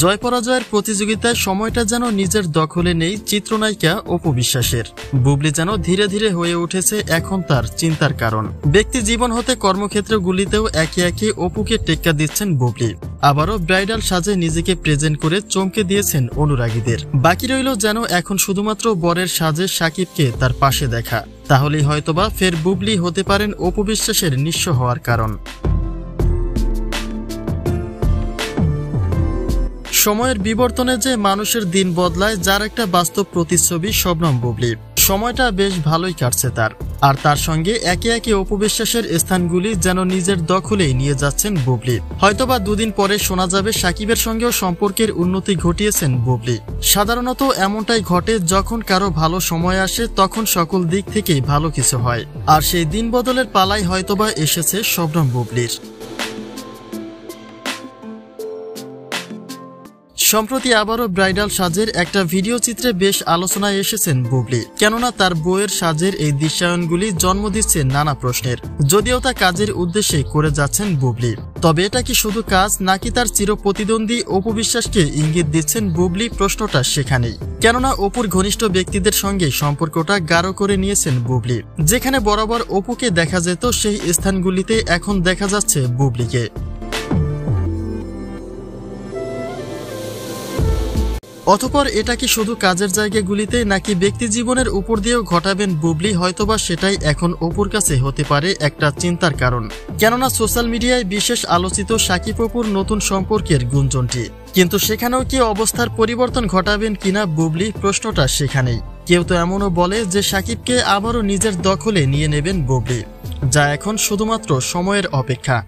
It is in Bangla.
জয় পরাজয়ের প্রতিযোগিতায় সময়টা যেন নিজের দখলে নেই চিত্রনায়িকা অপু বিশ্বাসের। বুবলি যেন ধীরে ধীরে হয়ে উঠেছে এখন তার চিন্তার কারণ। ব্যক্তি জীবন হতে কর্মক্ষেত্রগুলিতেও একে একে অপুকে টেক্কা দিচ্ছেন বুবলি। আবারও ব্রাইডাল সাজে নিজেকে প্রেজেন্ট করে চমকে দিয়েছেন অনুরাগীদের। বাকি রইল যেন এখন শুধুমাত্র বরের সাজে শাকিবকে তার পাশে দেখা। তাহলেই হয়তোবা ফের বুবলি হতে পারেন অপু বিশ্বাসের নিঃস্ব হওয়ার কারণ। সময়ের বিবর্তনে যে মানুষের দিন বদলায়, যার একটা বাস্তব প্রতিচ্ছবি শবনম বুবলি। সময়টা বেশ ভালোই কাটছে তার, আর তার সঙ্গে একে একে অপু বিশ্বাসের স্থানগুলি যেন নিজের দখলেই নিয়ে যাচ্ছেন বুবলি। হয়তোবা দুদিন পরে শোনা যাবে সাকিবের সঙ্গেও সম্পর্কের উন্নতি ঘটিয়েছেন বুবলি। সাধারণত এমনটাই ঘটে, যখন কারো ভালো সময় আসে তখন সকল দিক থেকেই ভালো কিছু হয়, আর সেই দিন বদলের পালাই হয়তোবা এসেছে শবনম বুবলির। সম্প্রতি আবারও ব্রাইডাল সাজের একটা ভিডিও চিত্রে বেশ আলোচনায় এসেছেন বুবলি, কেননা তার বউয়ের সাজের এই দৃশ্যায়নগুলি জন্ম দিচ্ছে নানা প্রশ্নের। যদিও তা কাজের উদ্দেশ্যে করে যাচ্ছেন বুবলি, তবে এটা কি শুধু কাজ নাকি তার চিরপ্রতিদ্বন্দ্বী অপু বিশ্বাসকে ইঙ্গিত দিচ্ছেন বুবলি, প্রশ্নটা সেখানেই। কেননা অপুর ঘনিষ্ঠ ব্যক্তিদের সঙ্গে সম্পর্কটা গাঢ় করে নিয়েছেন বুবলি। যেখানে বরাবর অপুকে দেখা যেত, সেই স্থানগুলিতে এখন দেখা যাচ্ছে বুবলিকে। অতঃপর এটা কি শুধু কাজের জায়গাগুলিতে নাকি ব্যক্তি জীবনের উপর দিয়েও ঘটাবেন বুবলি, হয়তোবা সেটাই এখন অপুর কাছে হতে পারে একটা চিন্তার কারণ। কেননা সোশ্যাল মিডিয়ায় বিশেষ আলোচিত সাকিব অপুর নতুন সম্পর্কের গুঞ্জনটি, কিন্তু সেখানেও কি অবস্থার পরিবর্তন ঘটাবেন কিনা বুবলি, প্রশ্নটা সেখানেই। কেউ তো এমনও বলে যে সাকিবকে আবারও নিজের দখলে নিয়ে নেবেন বুবলি, যা এখন শুধুমাত্র সময়ের অপেক্ষা।